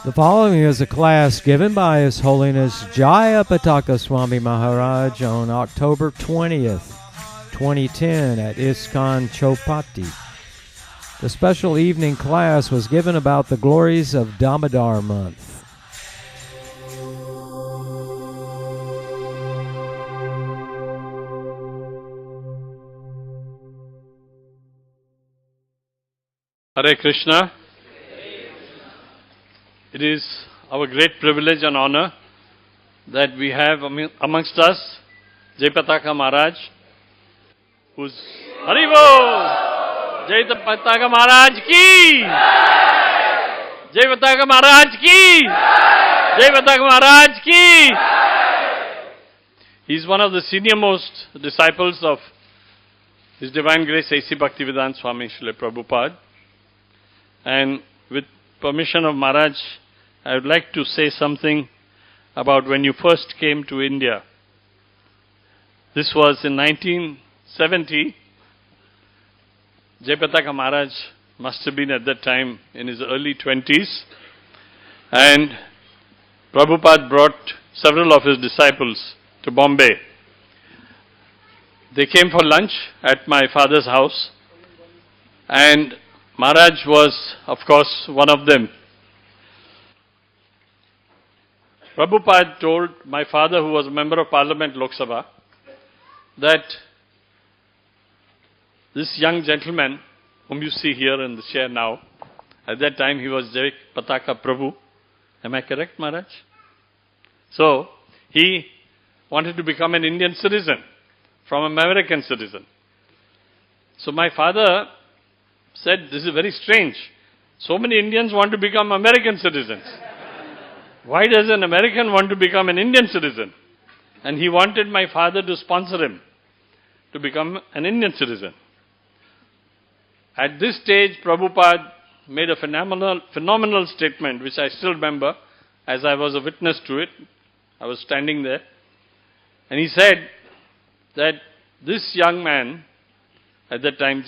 The following is a class given by His Holiness Jayapataka Swami Maharaj on October 20th, 2010 at ISKCON Chowpatty. The special evening class was given about the glories of Damodar month. Hare Krishna. It is our great privilege and honor that we have amongst us Jayapataka Maharaj, who's Haribo! Jayapataka Maharaj ki! Jayapataka Maharaj ki! Jayapataka Maharaj ki! He is one of the senior most disciples of His Divine Grace A.C. Bhaktivedanta Swami Srila Prabhupada. And with permission of Maharaj, I would like to say something about when you first came to India. This was in 1970. Jayapataka Maharaj must have been at that time in his early 20s. And Prabhupada brought several of his disciples to Bombay. They came for lunch at my father's house. And Maharaj was, of course, one of them. Prabhupada told my father, who was a member of Parliament, Lok Sabha, that this young gentleman, whom you see here in the chair now, at that time he was Jayapataka Prabhu. Am I correct, Maharaj? So, he wanted to become an Indian citizen from an American citizen. So my father said, this is very strange. So many Indians want to become American citizens. Why does an American want to become an Indian citizen? And he wanted my father to sponsor him to become an Indian citizen. At this stage, Prabhupada made a phenomenal statement, which I still remember, as I was a witness to it. I was standing there. And he said that this young man, at that time,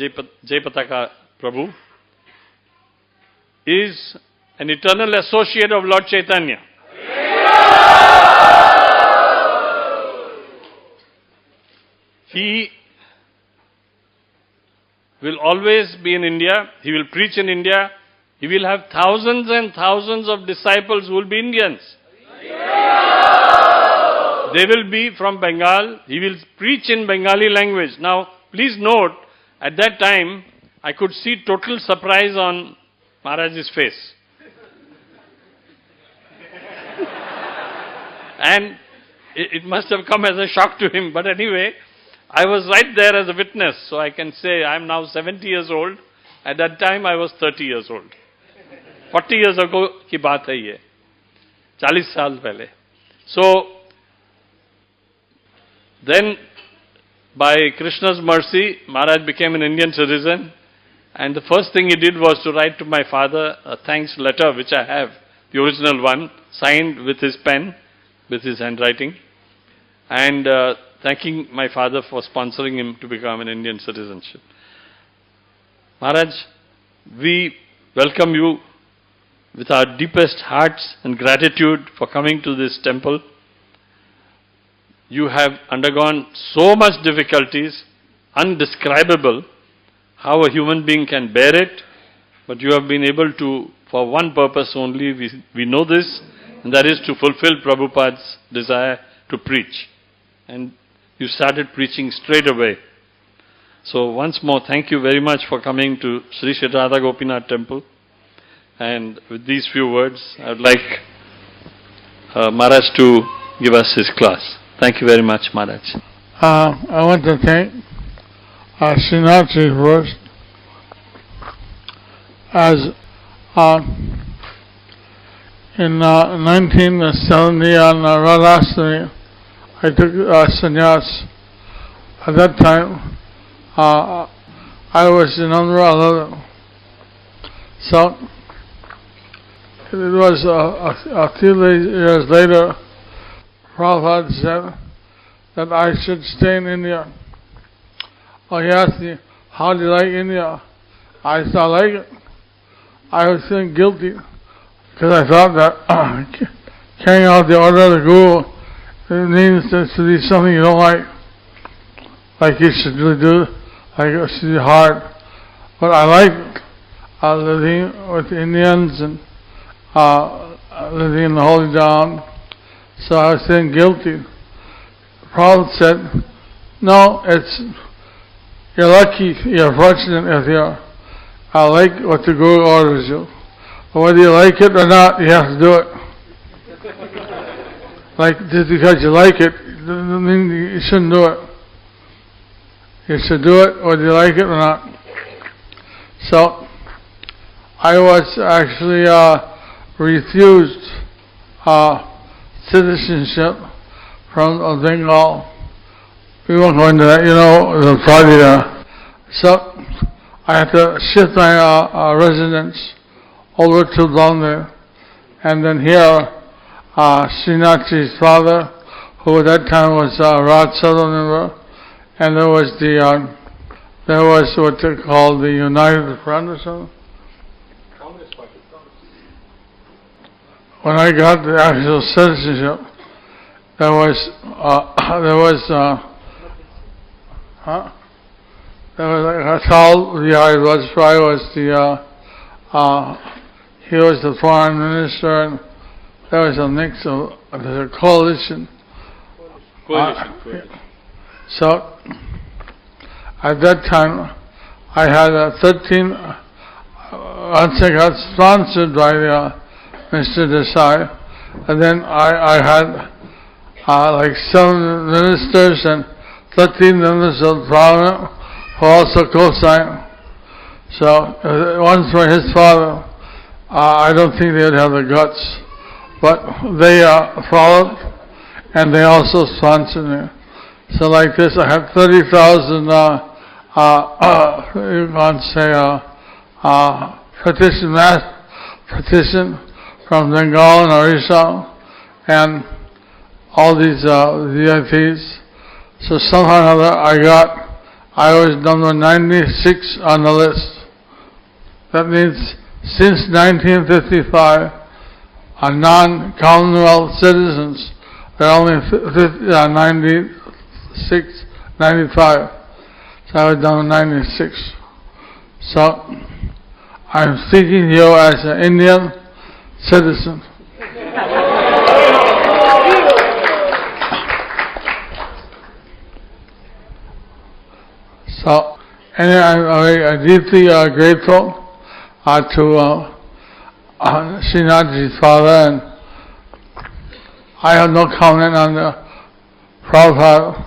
Jayapataka Prabhu, is an eternal associate of Lord Chaitanya. He will always be in India. He will preach in India. He will have thousands and thousands of disciples who will be Indians. They will be from Bengal. He will preach in Bengali language. Now, please note, at that time, I could see total surprise on Maharaj's face. And it must have come as a shock to him. But anyway, I was right there as a witness. So I can say I am now 70 years old. At that time, I was 30 years old. 40 years ago ki baat hai ye. 40 saal pehle. So, then by Krishna's mercy, Maharaj became an Indian citizen. And the first thing he did was to write to my father a thanks letter, which I have, the original one, signed with his pen, with his handwriting, and thanking my father for sponsoring him to become an Indian citizenship. Maharaj, we welcome you with our deepest hearts and gratitude for coming to this temple. You have undergone so much difficulties, undescribable, how a human being can bear it, but you have been able to, for one purpose only, we know this, and that is to fulfill Prabhupada's desire to preach. And you started preaching straight away. So once more, thank you very much for coming to Sri Sri Radha Gopinath Temple. And with these few words, I would like Maharaj to give us his class. Thank you very much, Maharaj. I want to thank Srinathji first, as in 1970 on Radhastami, I took sannyas. At that time, I was in Andhra 11. So, it was a few years later, Prabhupada said that I should stay in India. He asked me, how do you like India? I said, I like it. I was feeling guilty because I thought that carrying out the order of the Guru, it means that to be something you don't like you should really do, like it should be hard. But I like living with the Indians and living in the Holy Dham, so I was feeling guilty. The Prophet said, no, you're lucky, you're fortunate if you're like what the Guru orders you. But whether you like it or not, you have to do it. Like, just because you like it, doesn't mean you shouldn't do it. You should do it whether you like it or not. So, I was actually refused citizenship from Bengal. We won't go into that, the party there. So, I had to shift my residence over to Bombay. And then here, Srinathji's father, who at that time was Raj Sabha member, and there was what they called the United Front or something. When I got the actual citizenship, there was like Atal Bihari Vajpayee was he was the foreign minister, and there was a mix of a coalition. So at that time, I had 13. Once I got sponsored by Mr. Desai, and then I had like 7 ministers and 13 members of parliament who also co-signed. So once for his father, I don't think they would have the guts, but they followed, and they also sponsored me. So like this, I have 30,000 you can't say petition from Bengal and Orissa, and all these VIPs. So somehow or other I was number 96 on the list. That means since 1955, non-Commonwealth citizens, there are only 96, 95. So I was down to 96. So I'm speaking here as an Indian citizen. So anyway, I'm deeply grateful to Srinathji's father, and I have no comment on the Prabhupada.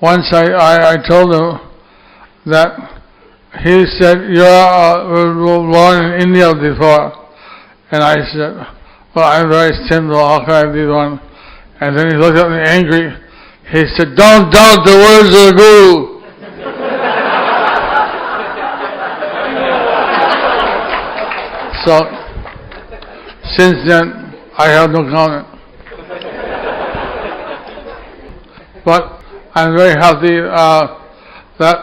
Once I told him that he said, you were born in India before. And I said, well, I'm very simple, how can I be one? And then he looked at me angry. He said, don't doubt the words of the Guru. So, since then, I have no comment. But I'm very happy that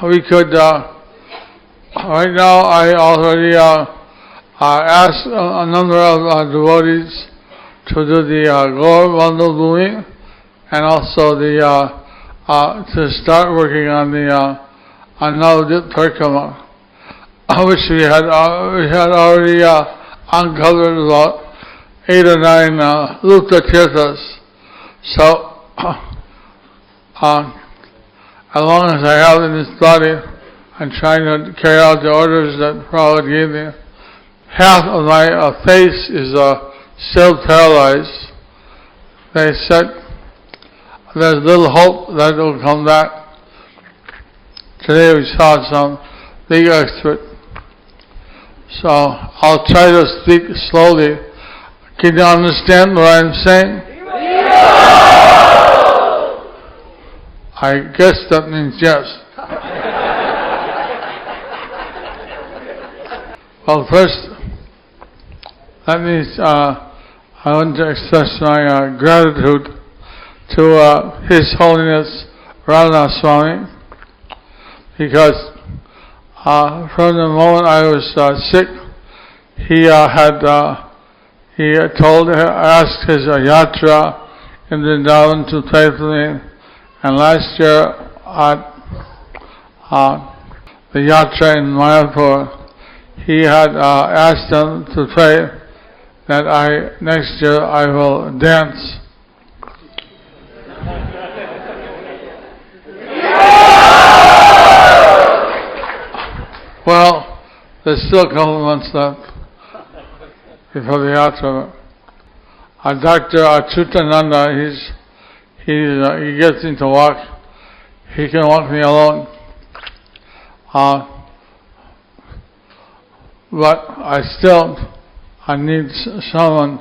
we could, right now I already asked a number of devotees to do the Gaur Vandal Bhumi, and also to start working on the Navadip Parikrama, which we had already uncovered about 8 or 9 Lupta Tirthas. So, as long as I have in this body, I'm trying to carry out the orders that Prabhupada gave me. Half of my face is still paralyzed. They said there's little hope that it will come back. Today we saw some big expert. So I'll try to speak slowly. Can you understand what I'm saying? I guess that means yes. Well, first, that means I want to express my gratitude to His Holiness Radha Swami, because from the moment I was sick, he asked his yatra in Vrindavan to play for me, and last year at the yatra in Mayapur, he had asked them to play that next year I will dance. Well, there's still a couple of months left before the yatra. Our Dr. Achutananda, he gets me to walk. He can walk me alone. But I need someone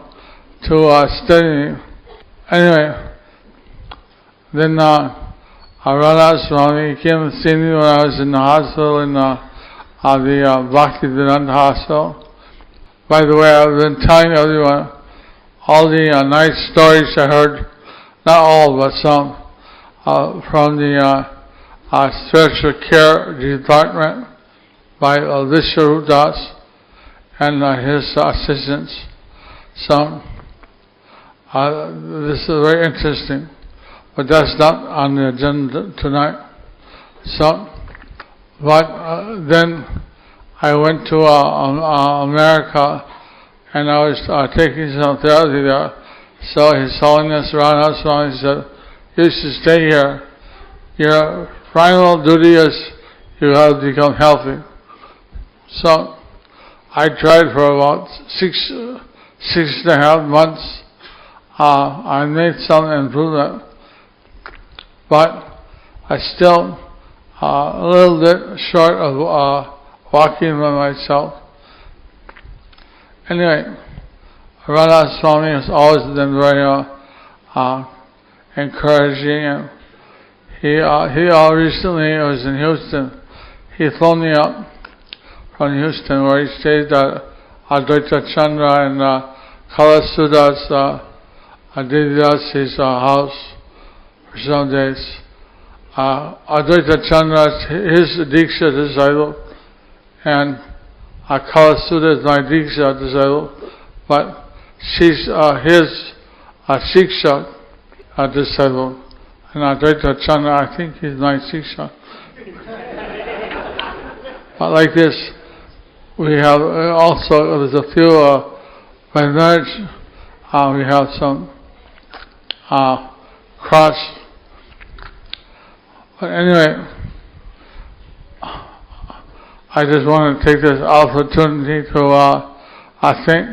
to steady me. Anyway, then H.H.Jayapataka Swami came to see me when I was in the hospital in the Bhaktivedanta hospital. By the way, I've been telling everyone all the nice stories I heard, not all, but some, from the spiritual care department by Vishwarudas and his assistants. So, this is very interesting, but that's not on the agenda tonight. So, but then I went to America, and I was taking some therapy there. So His Holiness H.H.Jayapataka Swami said, "You should stay here. Your final duty is you have to become healthy." So I tried for about 6.5 months. I made some improvement, but I still a little bit short of walking by myself. Anyway, H.H.Jayapataka Swami has always been very encouraging, and he recently was in Houston. He phoned me up from Houston, where he stayed at Advaita Chandra and Kalasuda's Devidasi's house for some days. Advaita Chandra is his Diksha disciple, and Kalasuda is my Diksha disciple, but she's his Shiksha disciple, and Advaita Chandra, I think he's my Shiksha. But like this, we have also, there's a few, by marriage, we have some cross. But anyway, I just want to take this opportunity to thank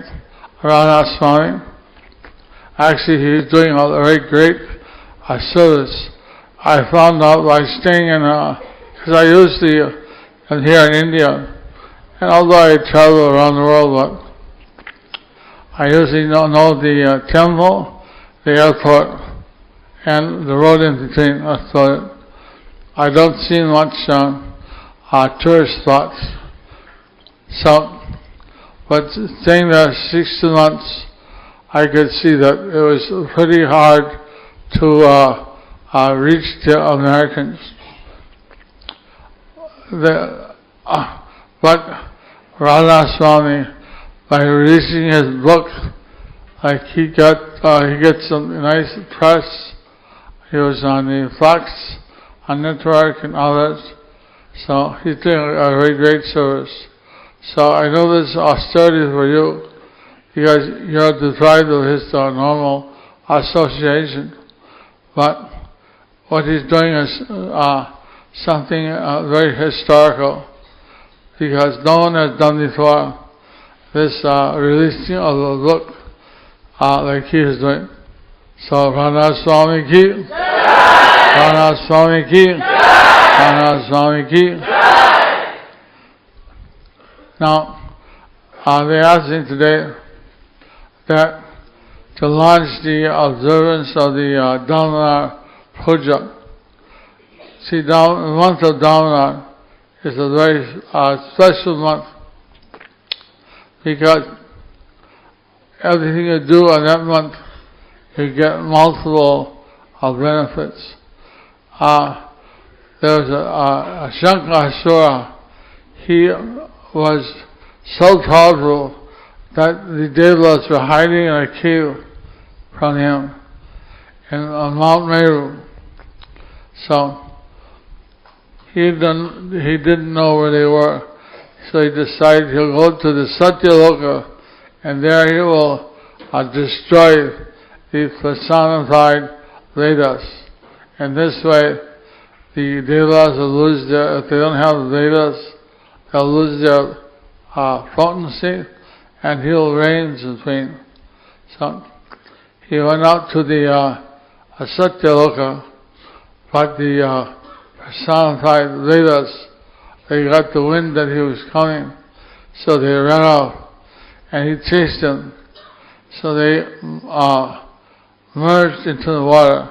H.H.Jayapataka Swami. Actually, he's doing a very great service. I found out by staying in, because I usually am here in India, and although I travel around the world, but I usually don't know the temple, the airport, and the road in between. So I don't see much tourist spots. So, but staying there 6 months, I could see that it was pretty hard to reach the Americans. But H.H.Jayapataka Swami, by releasing his book, like he gets some nice press. He was on the Fox Network and others. So he's doing a very great service. So I know this austerity for you, because you're deprived of his normal association. But what he's doing is something very historical, because no one has done before this releasing of a book like he is doing. So H.H.Jayapataka Swami ki, H.H.Jayapataka Swami ki, H.H.Jayapataka Swami ki. Now, they asked me today that to launch the observance of the Damodar Puja. See, the month of Damodar is a very special month, because everything you do on that month, you get multiple benefits. There was a Shankasura. he was so powerful that the devas were hiding in a cave from him on Mount Meru. So he didn't know where they were. So he decided he'll go to the Satyaloka, and there he will destroy the personified Vedas. And this way, the devas will lose their, if they don't have the Vedas, they'll lose their potency, and he'll reign supreme. So he went out to the Satyaloka, but the personified Vedas, they got the wind that he was coming, so they ran off, and he chased them. So they merged into the water.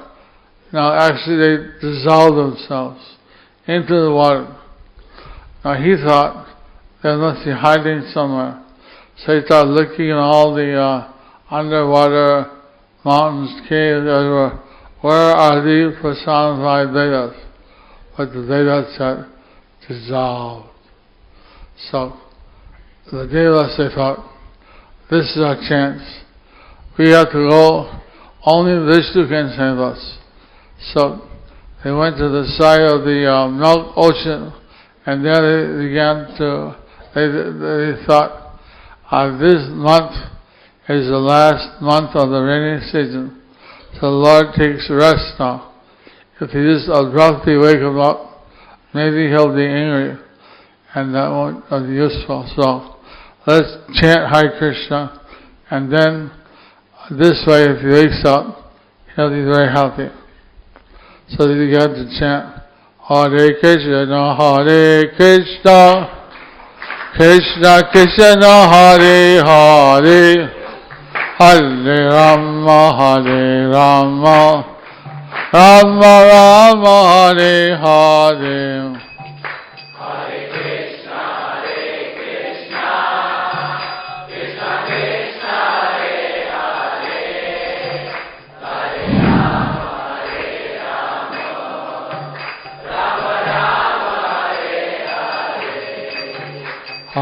Now actually they dissolved themselves into the water. Now he thought they must be hiding somewhere. So he started looking at all the underwater mountains, caves, everywhere. Where are these personified Vedas? But the Vedas had dissolved. So the devas, they thought, this is our chance. We have to go, only Vishnu can save us. So they went to the side of the Milk Ocean, and there they began to, they thought, this month is the last month of the rainy season. So the Lord takes rest now. If he just abruptly wake him up, maybe he'll be angry, and that won't be useful. So let's chant Hare Krishna, and then this way, if he wakes up, he'll be very happy. So they began to chant Hare Krishna, Hare Krishna, Krishna Krishna, Hare Hare, Hare Rama, Hare Rama, Rama Rama, Hare Hare. Hare Krishna, Krishna Krishna, Hare Hare, Hare Rama, Rama Rama,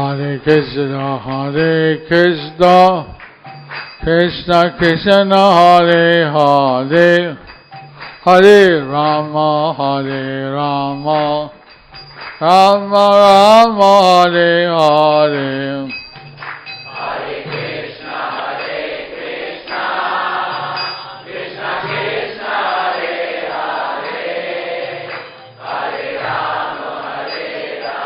Hare Hare. Hare Krishna, Krishna Krishna, Hare Hare, Hare Rama, Rama Rama, Hare Hare. Hare Krishna, Krishna Krishna, Hare Hare, Hare Rama,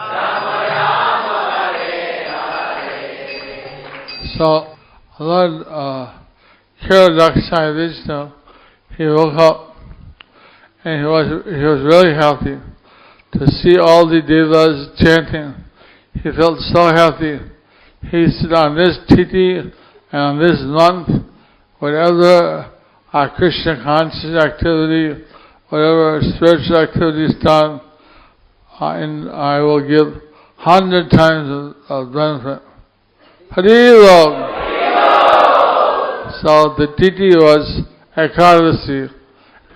Rama Rama, Hare Hare. So Lord Kiradakshai Vishnu, he woke up and he was really happy to see all the devas chanting. He felt so happy. He said, on this tithi and on this month, whatever our Krishna conscious activity, whatever spiritual activity is done, I will give 100 times of benefit. Hari. So the tithi was Ekadasi,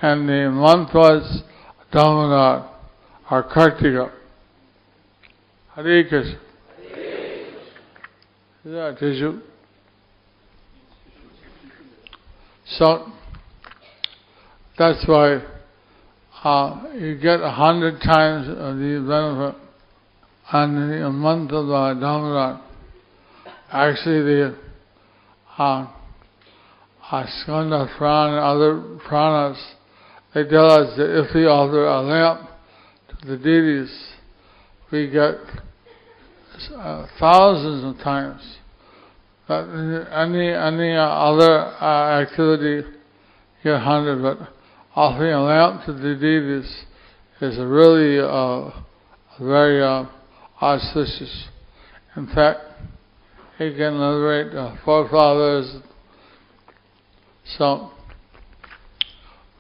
and the month was Damodar, or Kartika. Hare Krishna. Is that issue? So that's why you get 100 times of the benefit on the month of Damodar. Actually, the Skanda Prana and other pranas, they tell us that if we offer a lamp to the deities, we get thousands of times. But any other activity, you get 100. But offering a lamp to the deities is really very auspicious. In fact, it can liberate forefathers. So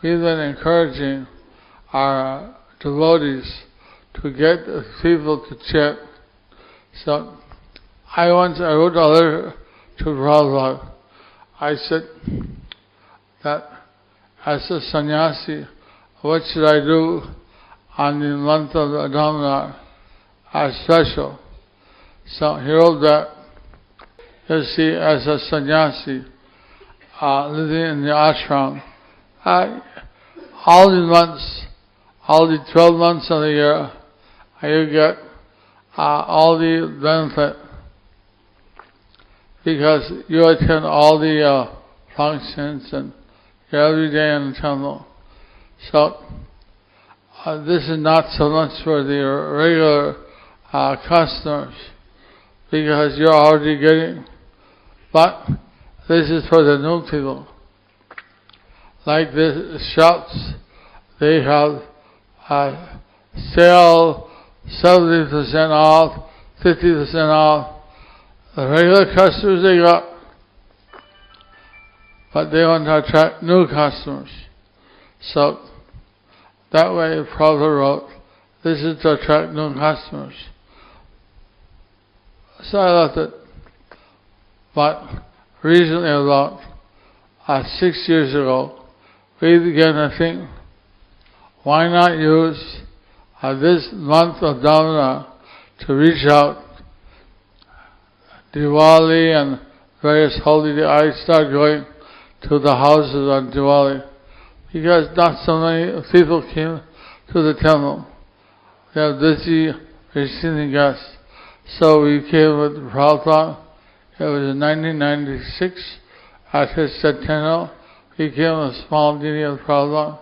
we've been encouraging our devotees to get people to chant. So I wrote a letter to Prabhupada. I said that as a sannyasi, what should I do on the month of Damodar? special. So he wrote that, you see, as a sannyasi, living in the ashram, all the months, all the 12 months of the year, you get all the benefit because you attend all the functions and you're every day in the temple. So this is not so much for the regular customers because you're already getting, but this is for the new people. Like the shops, they have sale 70% off, 50% off. The regular customers they got, but they want to attract new customers. So that way Prabhupada wrote, this is to attract new customers. So I left it. But recently, about 6 years ago, we began to think, why not use this month of Damodar to reach out. Diwali and various holy days, I start going to the houses on Diwali because not so many people came to the temple. They are busy receiving guests. So we came with Prabhupada. It was in 1996 at his centennial. We came with a small dini of Prabhupada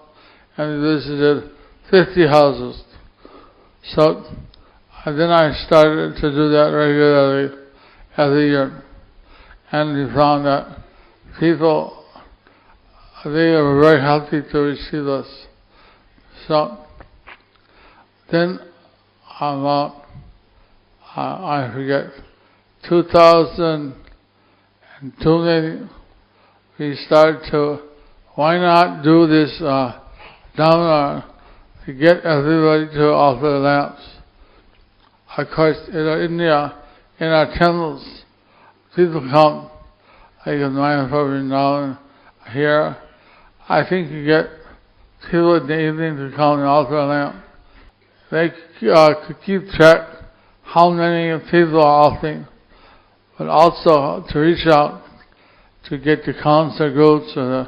and we visited 50 houses. So then I started to do that regularly every year. And we found that people, they were very happy to receive us. So then about, I forget, 2002 maybe, we started to, why not do this Damodar to get everybody to offer lamps. Of course, in India, in our temples, people come, like in Mayapur now here. I think you get people in the evening to come and offer a lamp. They could keep track how many people are offering, but also to reach out to get the concert groups or the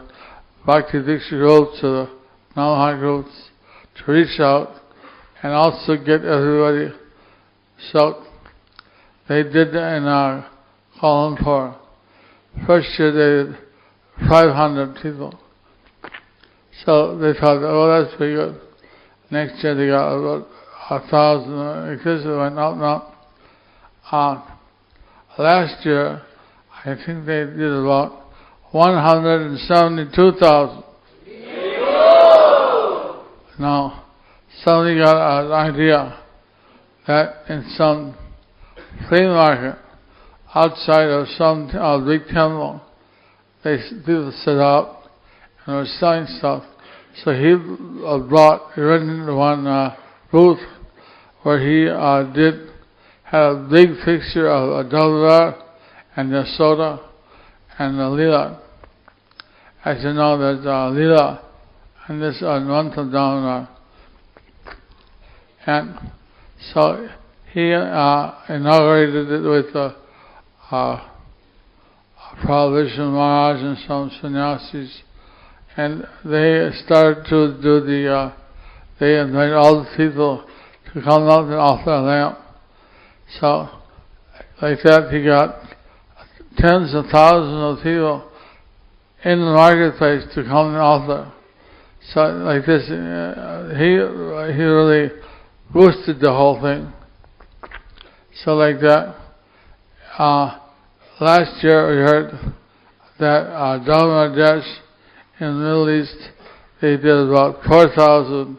Bhakti Diksha groups or the Namaha groups to reach out and also get everybody. So they did that in our Kuala Lumpur. First year they did 500 people. So they thought, oh, that's pretty good. Next year they got about 1,000. Because it went up and up. Last year, I think they did about 172,000. Now, somebody got an idea that in some flea market outside of some big temple, people set up and were selling stuff. So he went into one booth where he had a big picture of a Damodar and the soda and the Leela. As you know, there's Leela and this month of Damodar. And so he inaugurated it with Prabhupada Maharaj and some sannyasis. And they started to do they invited all the people to come out and offer a lamp. So, like that, he got tens of thousands of people in the marketplace to come and offer. So, like this, he really boosted the whole thing. So, like that, last year we heard that Bangladesh in the Middle East, they did about 4,000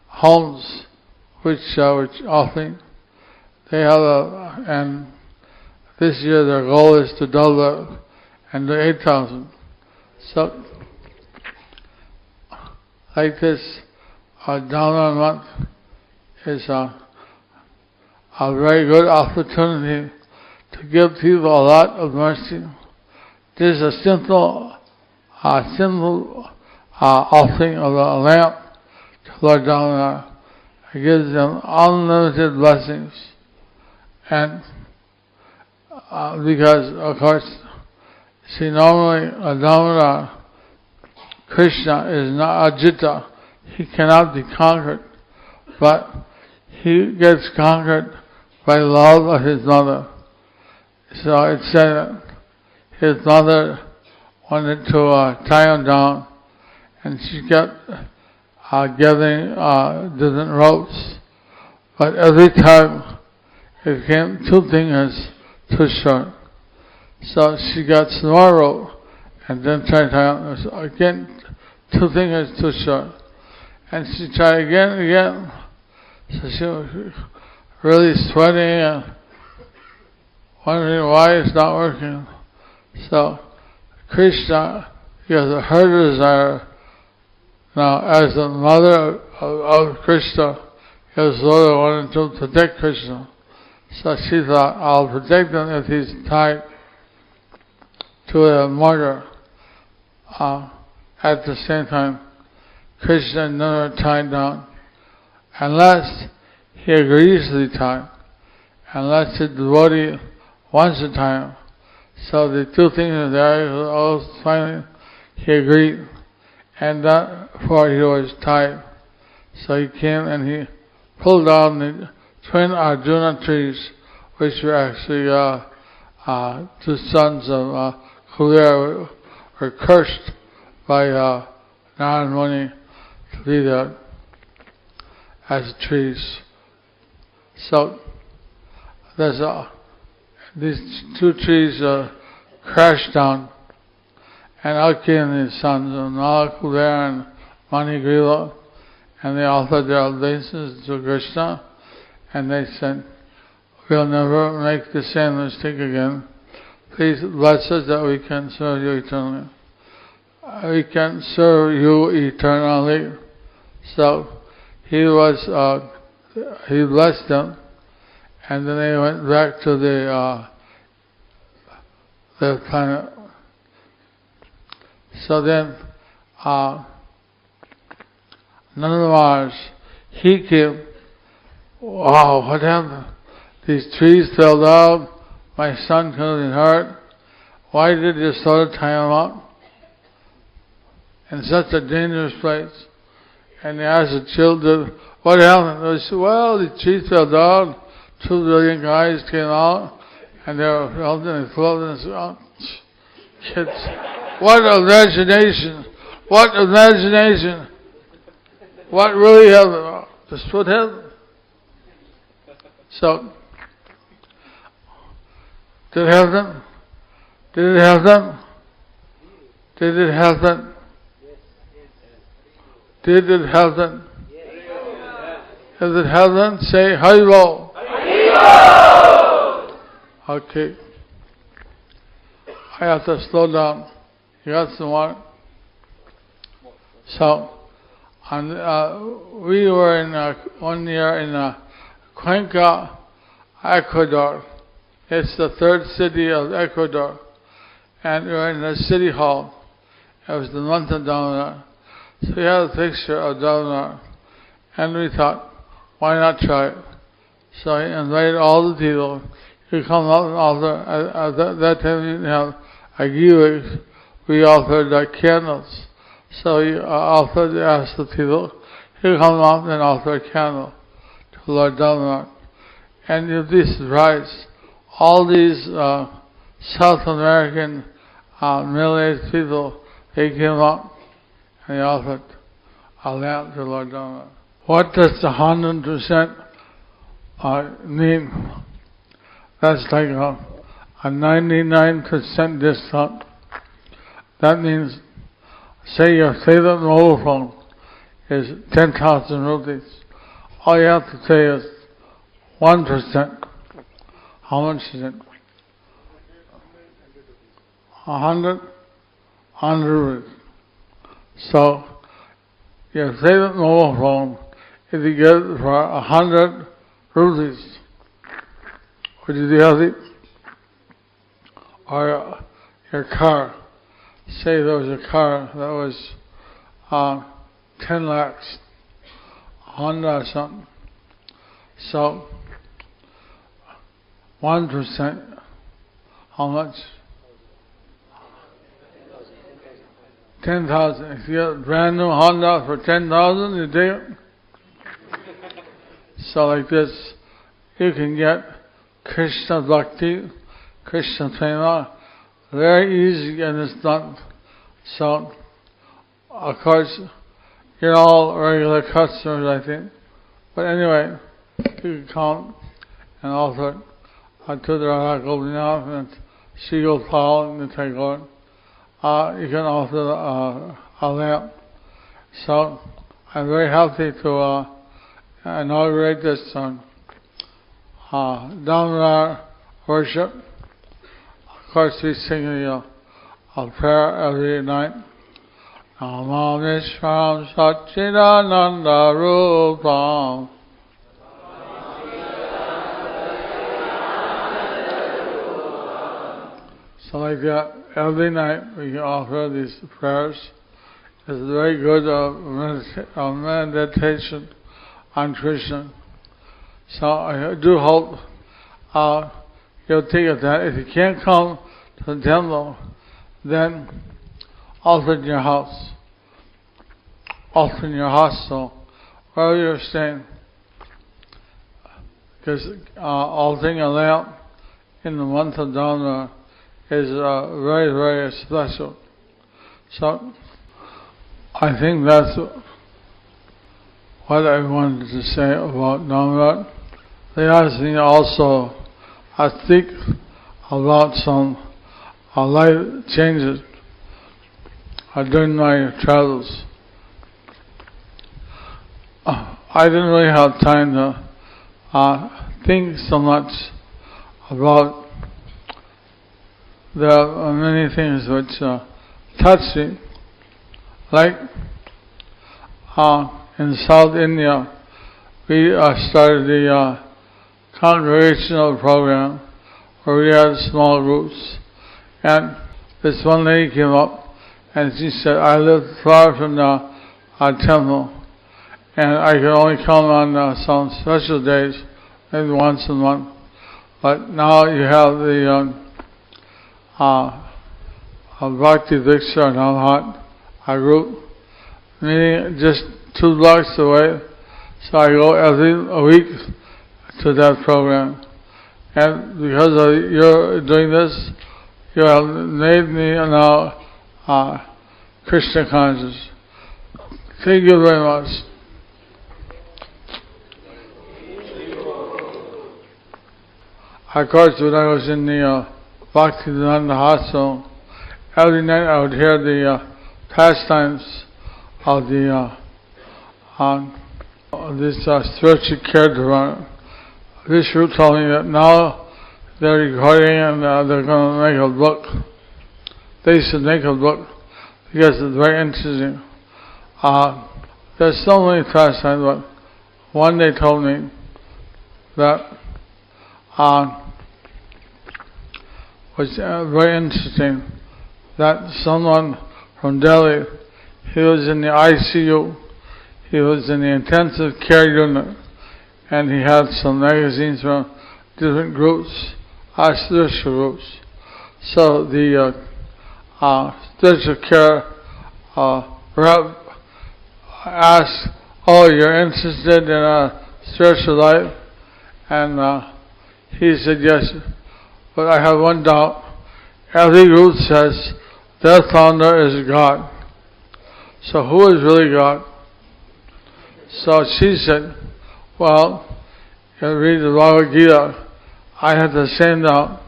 homes which offering. They have and this year their goal is to double it and do 8,000. So, like this, Damodar month is a very good opportunity to give people a lot of mercy. This is a simple offering of a lamp to Lord Damodar. gives them unlimited blessings. And because, of course, see, normally a Damodar, Krishna is not Ajita. He cannot be conquered. But he gets conquered by love of his mother. So it said that his mother wanted to tie him down, and she kept gathering different ropes. But every time it came 2 fingers too short. So she got some more rope and then tried to tie him. Again, 2 fingers too short. And she tried again and again. So she was really sweating and wondering why it's not working. So Krishna, because her desire now as the mother of Krishna, Yashoda wanted to protect Krishna. So she thought, I'll protect him if he's tied to a mortar. At the same time, Krishna never tied down unless he agrees to be tied, unless the devotee wants to tie him. So the 2 things are there. Finally, he agreed, and therefore he was tied. So he came and he pulled down the twin Arjuna trees, which were actually 2 sons of Kulera, were cursed by Narada Muni to be there as trees. So there's these 2 trees crashed down, and out came the sons of Nala, Kulera, and Manigrila, and they offered their obeisances to Krishna, and they said, we'll never make the same mistake again. Please bless us that we can serve you eternally. We can serve you eternally. So he blessed them, and then they went back to the planet. So then Nanda Maharaj, he came. Wow, what happened? These trees fell down. My son couldn't be hurt. Why did you sort of tie him up in such a dangerous place? And they asked the children, what happened? They said, well, the trees fell down. 2 billion guys came out, and they were floating around. Kids, what imagination! What imagination! What really happened? This is what happened. So, did it happen? Did it happen? Did it happen? Did it happen? If it hasn't, say Haribo. Okay. I have to slow down. You got some water? So, we were in 1 year in Cuenca, Ecuador. It's the 3rd city of Ecuador. And we were in the city hall. It was the month of Damodar. So we had a picture of Damodar. And we thought, why not try it? So he invited all the people to come up and offer. At that time we didn't have a giveaway. We offered candles. So he asked the people to come up and offer a candle to Lord Damodar. And you'd be surprised. All these South American middle-aged people, they came up and they offered a lamp to Lord Damodar. What does the 100% mean? That's like a 99% discount. That means, say your favorite mobile phone is 10,000 rupees. All you have to say is 1%. How much is it? 100 rupees. So, your favorite mobile phone, if you get it for 100 rupees, would you be happy? Or your car. Say there was a car that was 10 lakhs, Honda or something. So 1%, how much? 10,000. If you get a brand new Honda for 10,000, you take it. So like this, you can get Krishna Bhakti, Krishna Prema, very easy, and it's done. So, of course, you're all regular customers, I think. But anyway, you can come and offer it to the Radha Gopinath and Sri Gopal and the Tagore. You can offer a lamp. So, I'm very happy to inaugurate this Damodar worship. Of course, we sing a prayer every night. Namam Vishram Satchidananda Rupam. So like that, every night we offer these prayers. It's very good meditation on Krishna. So I do hope you'll take it that if you can't come to the temple, then offer in your house. Offer in your hostel, wherever you're staying. Because offering a lamp in the month of Damodar is very, very special. So I think that's what I wanted to say about Damodar. They asked me also, I think, about some life changes during my travels. I didn't really have time to think so much about the many things which touch me. Like in South India, we started the congregational program where we had small groups. And this one lady came up and she said, I live far from the temple and I can only come on some special days, maybe once a month. But now you have the Bhakti Diksha and Amhat, a group, meeting just 2 blocks away. So I go every week to that program. And because of your doing this, you have made me now Krishna conscious. Thank you very much. Of course, when I was in the Bhaktivedanta Hostel, every night I would hear the pastimes of the this spiritual care department. This group told me that now they're recording and they're going to make a book. They should make a book because it's very interesting. There's so many pastimes, but one they told me that was very interesting, that someone from Delhi, he was in the ICU, he was in the intensive care unit, and he had some magazines from different groups, spiritual groups. So the spiritual care rep asked, oh, you're interested in a spiritual life? And he said, yes, but I have one doubt. Every group says their founder is God. So who is really God? So she said, well, you read the Bhagavad Gita. I had the same doubt.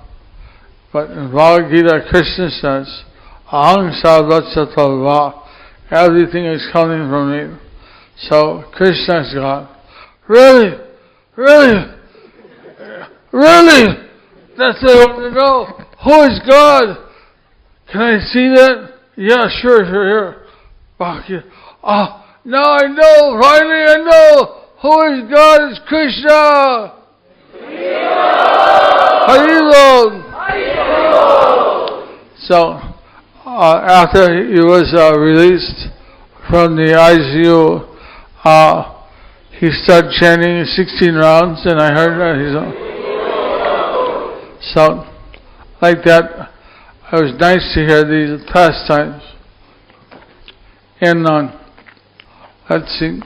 But in Bhagavad Gita, Krishna says, Aham sarvatsatava, everything is coming from me. So Krishna is God. Really? Really? Really? That's what I want to know. Who is God? Can I see that? Yeah, sure, here. Now I know, finally I know. Who is God? It's Krishna. Haribol. So, after he was released from the ICU, he started chanting 16 rounds, and I heard that. So, like that, it was nice to hear these pastimes. And let's see,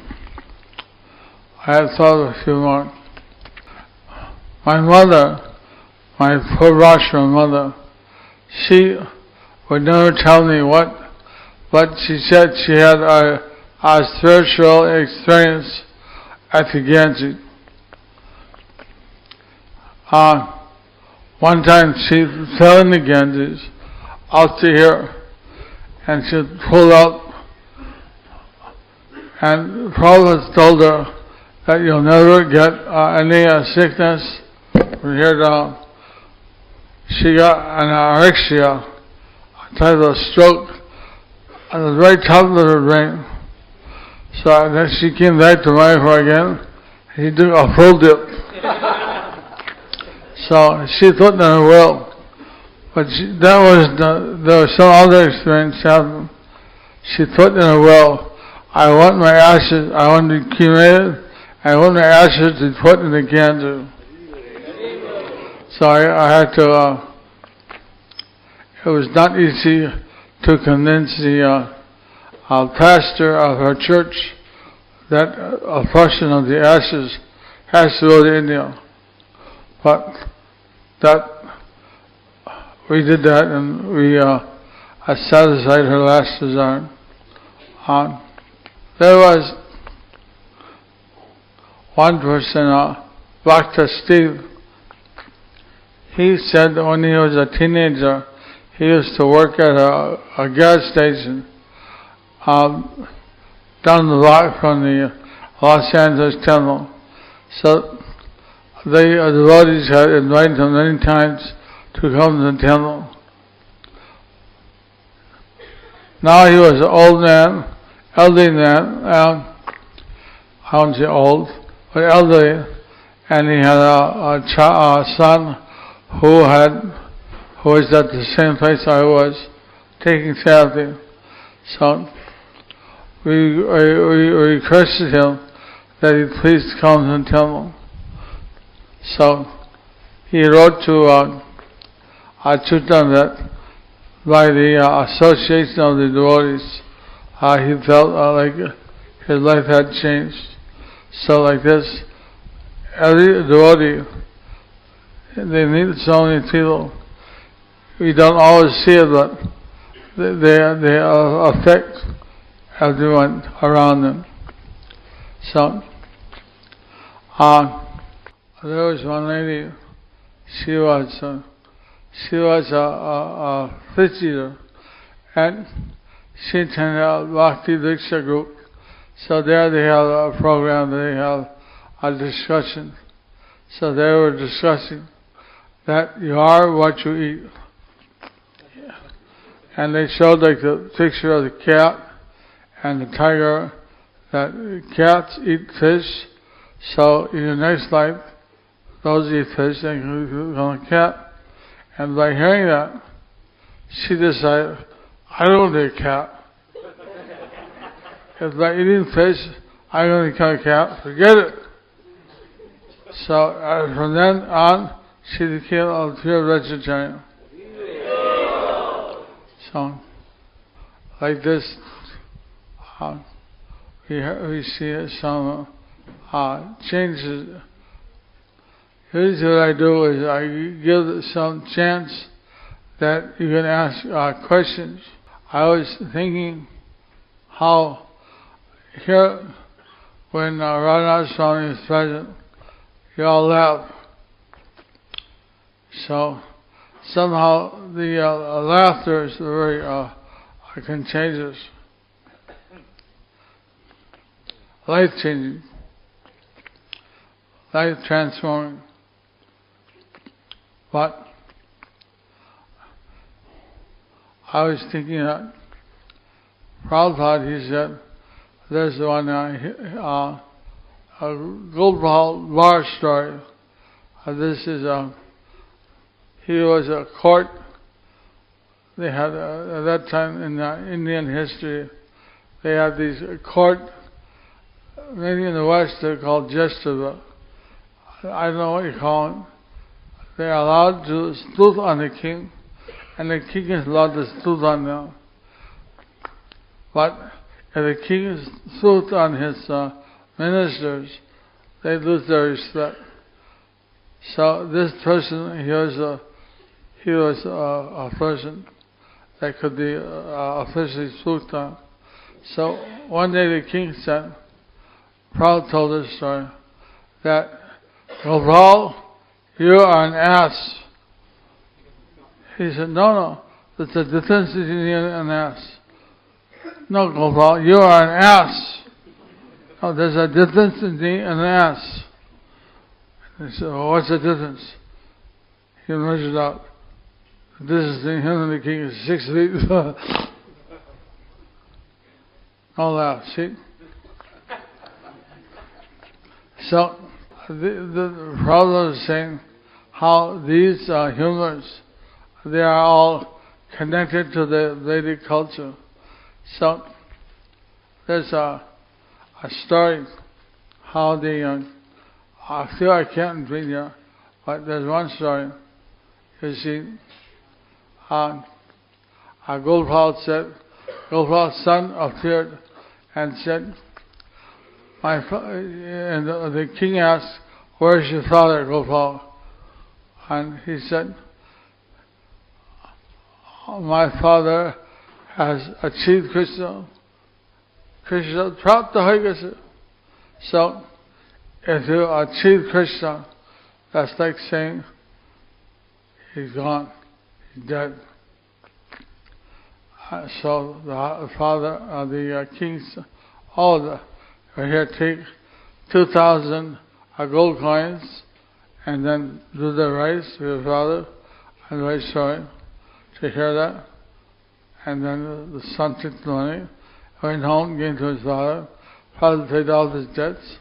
I had thought of a few more. My mother, my Purvashra mother, she would never tell me what, but she said she had a spiritual experience at the Ganges. One time she fell in the Ganges out to here, and she pulled out, and the Prabhupada told her that you'll never get any sickness from here down. She got an anorexia, a type of stroke, at the very top of her brain. So then she came back to Mayapur again. He took a full dip. So she thought in her will, but there was some other experience happening. She thought in her will, I want my ashes, I want to be cremated, I want my ashes to be put in the Ganges. So I had to, it was not easy to convince the pastor of her church that a portion of the ashes has to go to India. But that we did that, and we satisfied her last desire. There was one person, Dr. Steve. He said when he was a teenager, he used to work at a gas station down the block from the Los Angeles Temple. So the devotees had invited him many times to come to the temple. Now he was an old man, elderly man, I won't say old, but elderly, and he had a son who was at the same place I was, taking therapy. So we requested him that he please come to the temple. So he wrote to Achutam that by the association of the devotees, he felt like his life had changed. So like this, every devotee, they meet so many people. We don't always see it, but they affect everyone around them. So, there was one lady. She was a fish eater, and she attended a Bhakti Diksha group. So there they have a program. They have a discussion. So they were discussing that you are what you eat. And they showed like the picture of the cat and the tiger, that cats eat fish, so in your next life, those eat fish, they can become a cat. And by hearing that, she decided, I don't want to be a cat. If by eating fish, I'm going to become a cat, forget it. So from then on, she became a pure vegetarian. So, like this, we see some changes. Usually what I do is I give some chance that you can ask questions. I was thinking how here, when Radha Swami is present, you all laugh. So somehow the laughter is very contagious, life-changing, life-transforming. But I was thinking that Prabhupada, he said, there's one a Gopal Bar story. This is he was a court. They had at that time in Indian history, they had these court maybe in the West they're called jesters, but I don't know what you call them. They're allowed to stoot on the king, and the king is allowed to stoot on them. But if the king stoots on his ministers, they lose their respect. So this person, he was a person that could be officially stooped on. So one day the king said, Proud told this story, that Gopal, you are an ass. He said, no, there's a difference between an ass. No, Gopal, you are an ass. No, there's a difference between an ass. He said, well, what's the difference? He measured out. The distance between him and the king is 6 feet. All that, see? So, the Prabhupada was saying how these humors, they are all connected to the Vedic culture. So, there's a story how the, I feel I can't read here, but there's one story. You see, Gopal's son appeared and said, and the king asked, where's your father, Gopal? And he said, my father has achieved Krishna. Krishna prapta hai gase. So, if you achieve Krishna, that's like saying, he's gone, he's dead. So the father, the kings, all the are here take 2,000 gold coins and then do the rice for your father and rice sorry to hear that. And then the son took the money, went home, gave to his father. Father paid all his debts.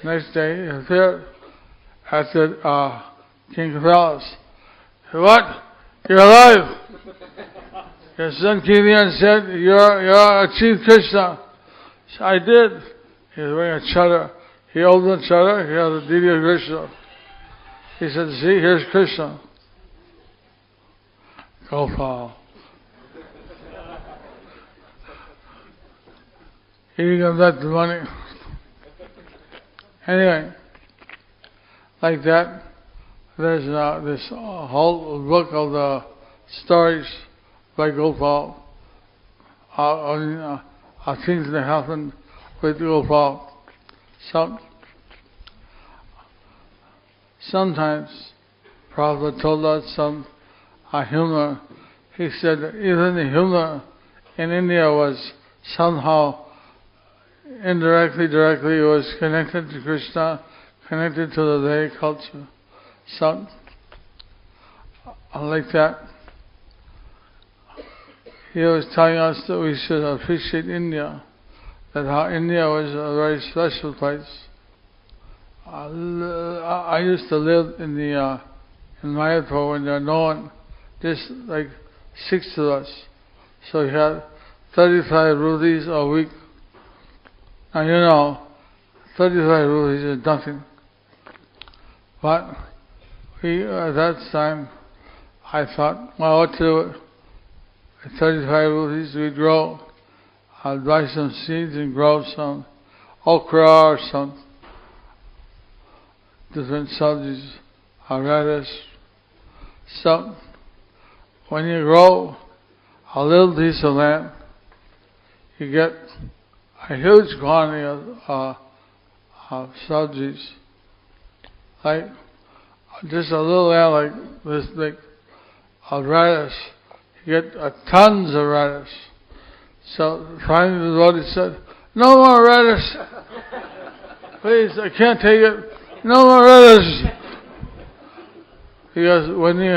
Next day he appeared at the king's palace. What? You're alive? Your son came here and said, you're achieved Krishna. So I did. He was wearing a chadar. He opened the chadar, he had the deity of Krishna. He said, see, here's Krishna. Gopal. He didn't get the money. Anyway, like that, there's this whole book of the stories by Gopal, things that happened with Gopal. Sometimes Prabhupada told us some humor. He said that even the humor in India was somehow indirectly, directly, was connected to Krishna, connected to the Vedic culture. So, like that. He was telling us that we should appreciate India, that how India was a very special place. I used to live in Mayapur when there were no one, just like 6 of us. So we had 35 rupees a week. Now you know, 35 rupees is nothing. But we, at that time, I thought, well, what to do? 35 rupees, we'd grow. I'll buy some seeds and grow some okra or some different subsies, radish. So, when you grow a little piece of land, you get a huge quantity of subsies. Like, just a little land like this big, of radish. You get tons of radish. So finally the devotee said, no more radish. Please, I can't take it. No more radish. Because when you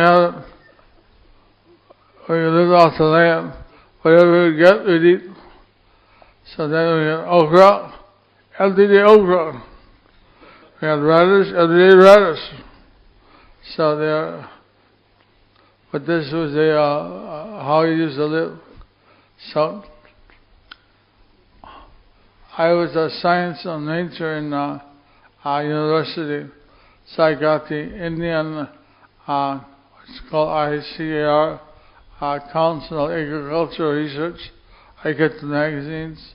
live off the land, whatever we get, we eat. So then we had okra, every day okra. We had radish, every day radish. So there. But this was how he used to live. So, I was a science and nature in University, Saigati, Indian, it's called ICAR, Council of Agricultural Research. I get the magazines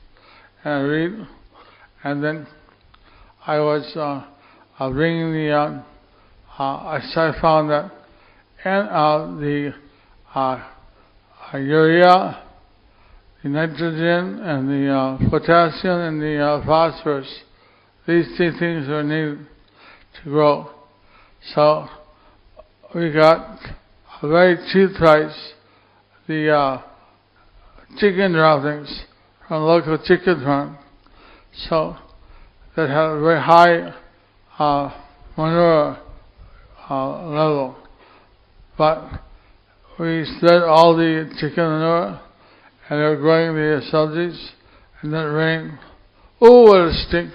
and I read, and then I was bringing the, I found that the urea, the nitrogen, and the potassium, and the phosphorus, these three things are needed to grow. So we got a very cheap price, the chicken droppings from a local chicken farm. So that had a very high manure level. But we spread all the chicken manure, and they were growing the subsidies, and then it rained. Oh, what a stink!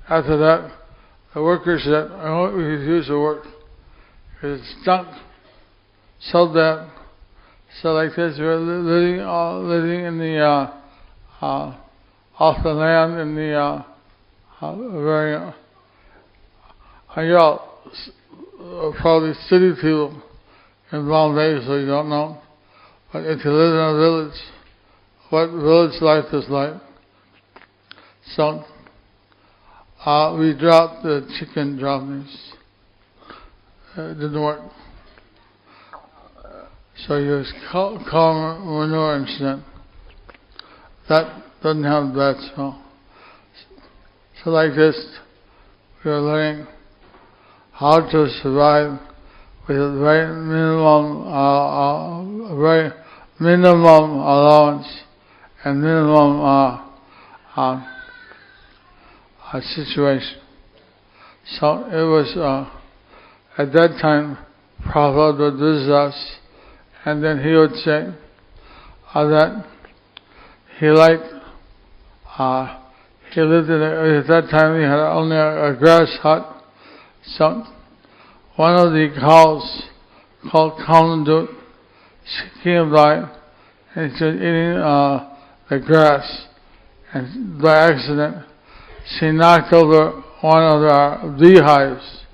After that, the workers said, I won't refuse to work, because it stunk so bad. So like this, we were living in the off the land in the very probably city people in Bombay, so you don't know. But if you live in a village, what village life is like. So we dropped the chicken droppings. It didn't work. So you use cow manure instead. That doesn't have that smell. So like this, we are learning how to survive with a very minimum allowance and minimum situation. So it was at that time Prabhupada would visit us, and then he would say that he liked he lived in at that time he had only a grass hut. So one of the cows called Kalandut, she came by and she was eating the grass, and by accident she knocked over one of our beehives,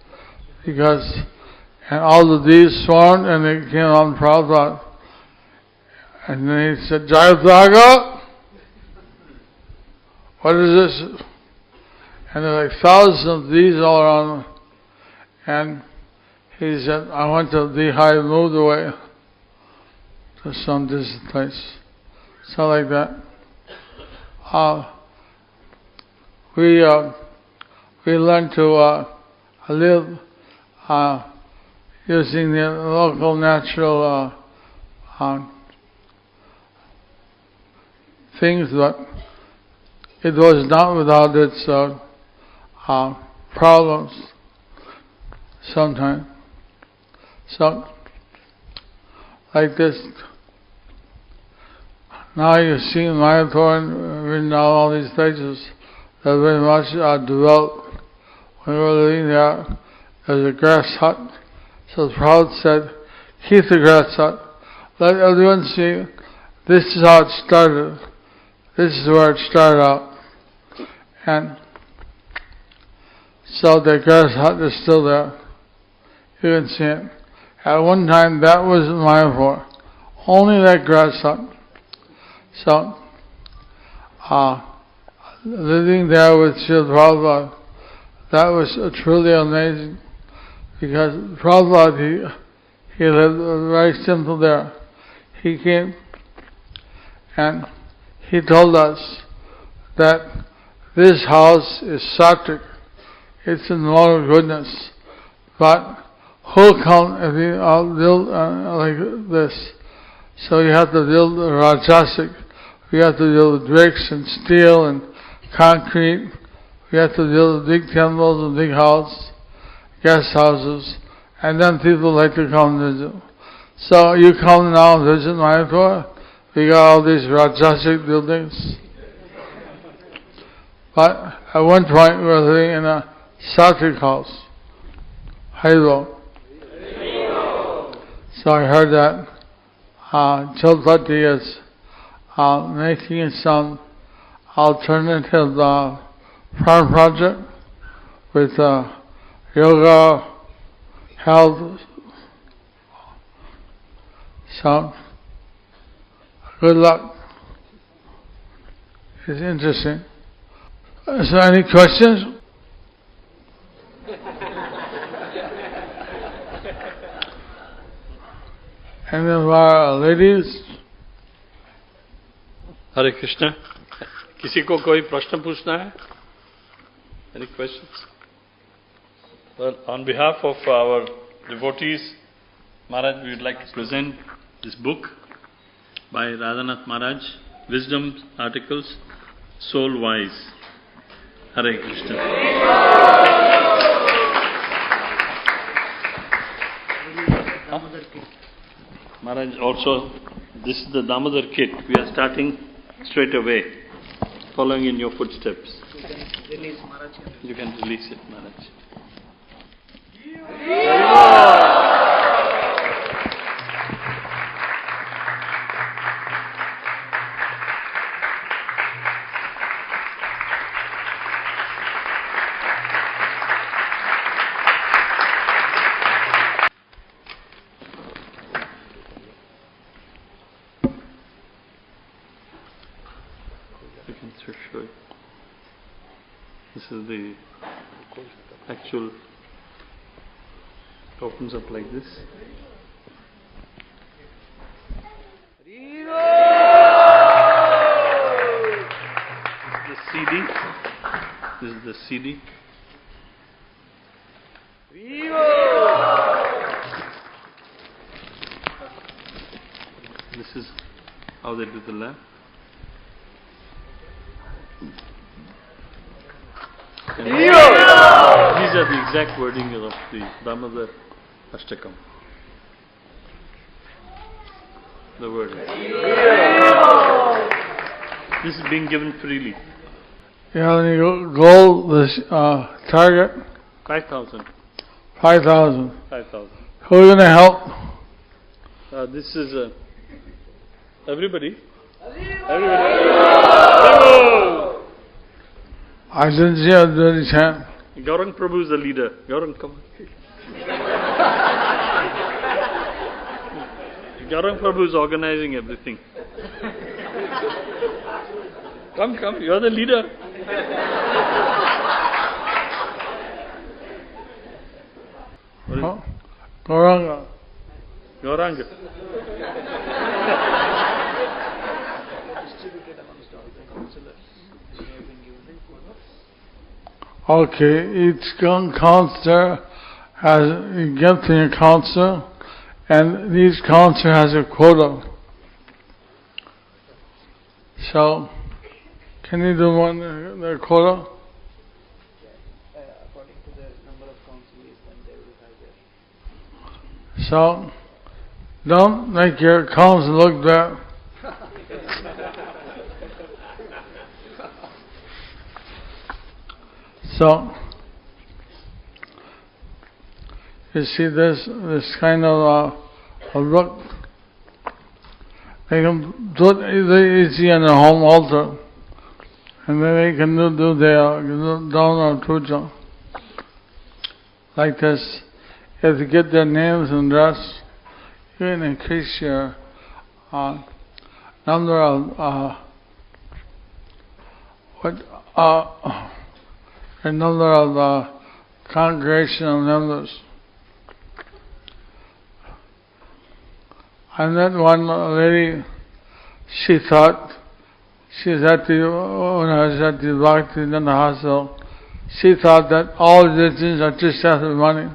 and all the bees swarmed and they came on Prabhupada, and then he said, Jayapataka, what is this? And there were like thousands of bees all around, and he said, I want the beehive moved away to some distant place. So like that. We learned to live using the local natural things, but it was not without its problems sometimes. So, like this, now you see Mayapur, written down all these places that are very much developed. When we were living there, there was a grass hut. So the Prabhupada said, keep the grass hut. Let everyone see, this is how it started. This is where it started out. And so the grass hut is still there. You can see it. At one time, that was Mayapur. Only that grass hut. So, living there with Srila Prabhupada, that was truly amazing. Because Prabhupada, he lived very simple there. He came and he told us that this house is sattvic. It's in the mode of goodness. But who'll come if you build like this? So you have to build rajasic. We have to build bricks and steel and concrete. We have to build big temples and big houses, guest houses, and then people like to come visit. So you come now and visit Mayapur. We got all these rajasic buildings. But at one point we were living in a sattvic house. Hello. So I heard that Chowpatty is making some alternative farm project with yoga, health. So, good luck. It's interesting. Is there any questions? Any of our ladies? Hare Krishna. किसी को कोई प्रश्न पूछना है? Any questions? Well, on behalf of our devotees, Maharaj, we would like to present this book by Radhanath Maharaj, Wisdom Articles, Soul Wise. Hare Krishna. Maharaj, also, this is the Damodar kit. We are starting straight away, following in your footsteps. You can release it, Maharaj. You can show it. This is the actual, it opens up like this. This is the CD. This is the CD. This is how they do the lamp. And these are the exact wording of the Damodar Ashtakam. The wording. This is being given freely. You have any goal, this target? 5,000. 5,000. 5,000. Who are you going to help? This is everybody. Everybody. I didn't see a dirty chant. Gaurang Prabhu is the leader. Gaurang, come on. Gaurang Prabhu is organizing everything. Come, you are the leader. Gauranga. Gauranga. Okay, each counselor has a gift in a counselor, and each counselor has a quota. So, can you do one the quota? According to the number of counsellors, then they will have their. So, don't make your counsel look bad. So, you see this kind of a book. They can do it easy on their home altar, and then they can do their down or puja like this. If you get their names and address, you can increase your number of a number of congregational members. I met one lady, she thought, when I was at the Bhakti in the hospital, she thought that all religions are just after money.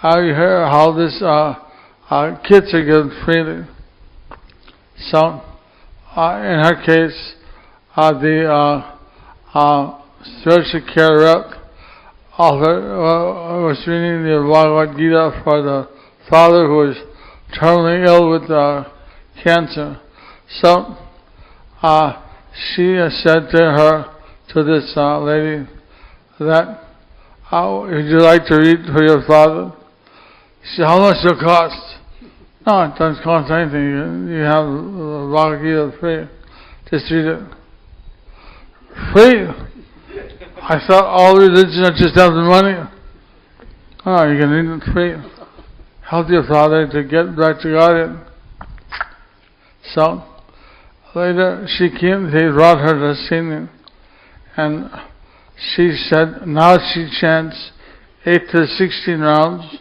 I heard how this kids are given freely. So, in her case, the spiritual care rep was reading the Bhagavad Gita for the father who was terminally ill with cancer. So she said to this lady that, would you like to read for your father? She said, how much will it cost? No, it doesn't cost anything. You have the Bhagavad Gita free. Just read it. free. I thought all religion are just have the money. Oh, you can eat it free. Help your father to get back to God. So, later she came, they brought her to singing. And she said, now she chants 8 to 16 rounds.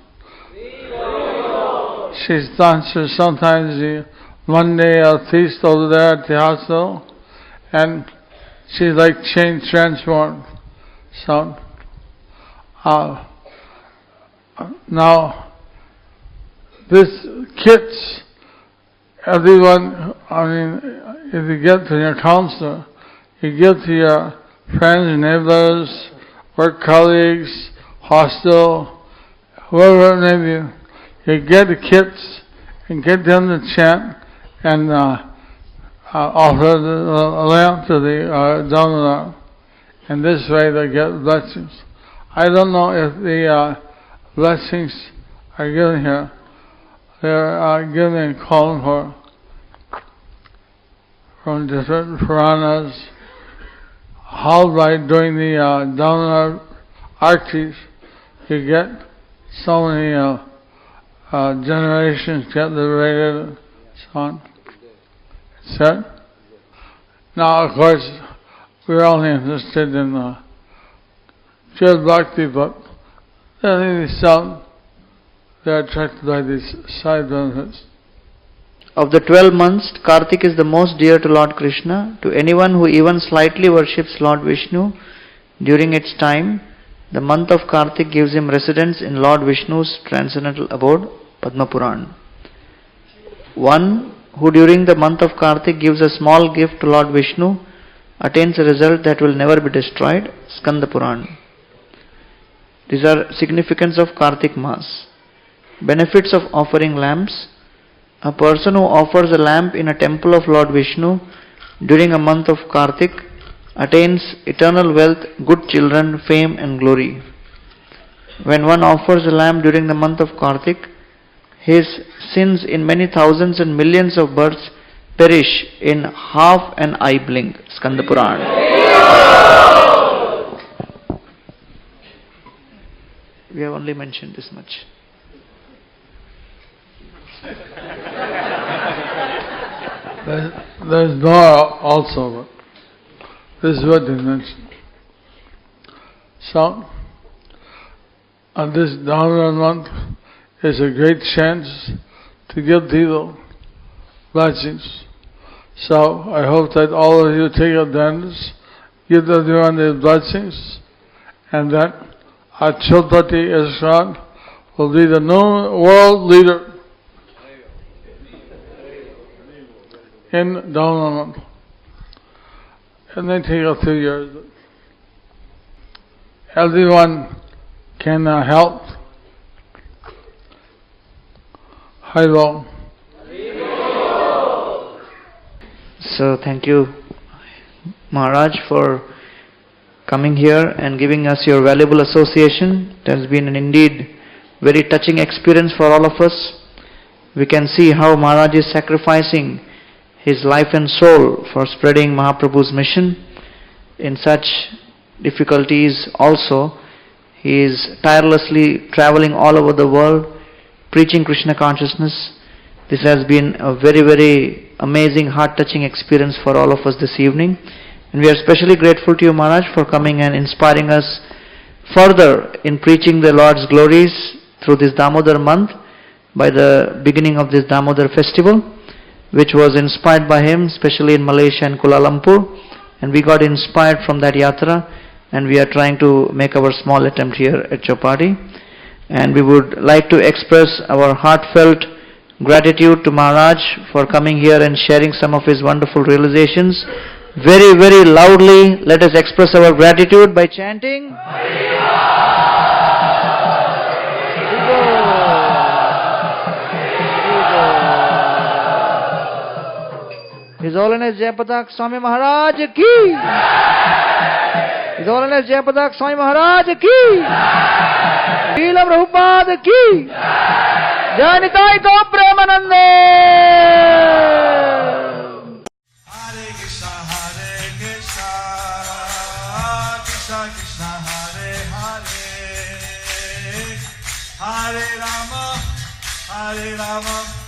She's done so sometimes the Monday feast over there at the hospital. And she's like transformed. So, now, this kits, everyone, if you get to your counselor, you give to your friends, neighbors, work colleagues, hostel, whoever it may be, you get the kits and get them to chant and offer the lamp to the donor. And this way they get blessings. I don't know if the blessings are given here. They're given and called for from different Puranas. How by doing the donor artis, you get so many generations get liberated and so on. So, now of course we're only interested in pure bhakti, but some they're attracted by these side benefits. Of the 12 months, Kartik is the most dear to Lord Krishna. To anyone who even slightly worships Lord Vishnu during its time, the month of Kartik gives him residence in Lord Vishnu's transcendental abode, Padma Puran. One who during the month of Kartik gives a small gift to Lord Vishnu attains a result that will never be destroyed, Skanda Puran. These are significance of Kartik Mass. Benefits of offering lamps. A person who offers a lamp in a temple of Lord Vishnu during a month of Kartik attains eternal wealth, good children, fame and glory. When one offers a lamp during the month of Kartik, his sins in many thousands and millions of births perish in half an eye blink. Skanda Puran. We have only mentioned this much. There's more also, but this is what they mentioned. So, on this Dhamma month is a great chance to give people blessings. So, I hope that all of you take advantage, give everyone their blessings, and that our Chowpatty Isran will be the known world leader in Dhamma. It may take a few years. Everyone can help. Hello. So thank you, Maharaj, for coming here and giving us your valuable association. It has been an indeed very touching experience for all of us. We can see how Maharaj is sacrificing his life and soul for spreading Mahaprabhu's mission. In such difficulties also, he is tirelessly traveling all over the world, preaching Krishna consciousness. This has been a very, very amazing, heart-touching experience for all of us this evening. And we are especially grateful to you, Maharaj, for coming and inspiring us further in preaching the Lord's glories through this Damodar month by the beginning of this Damodar festival, which was inspired by him, especially in Malaysia and Kuala Lumpur. And we got inspired from that yatra, and we are trying to make our small attempt here at Chowpatty. And we would like to express our heartfelt gratitude to Maharaj for coming here and sharing some of his wonderful realizations. Very, very loudly, let us express our gratitude by chanting. His Holiness H.H.Jayapataka Swami Maharaj ki! His Holiness H.H.Jayapataka Swami Maharaj ki! Srila Prabhupada ki! Jai Nitai Gaur Premanande! Hare Krishna, Hare Krishna. Hare Rama, Hare Rama,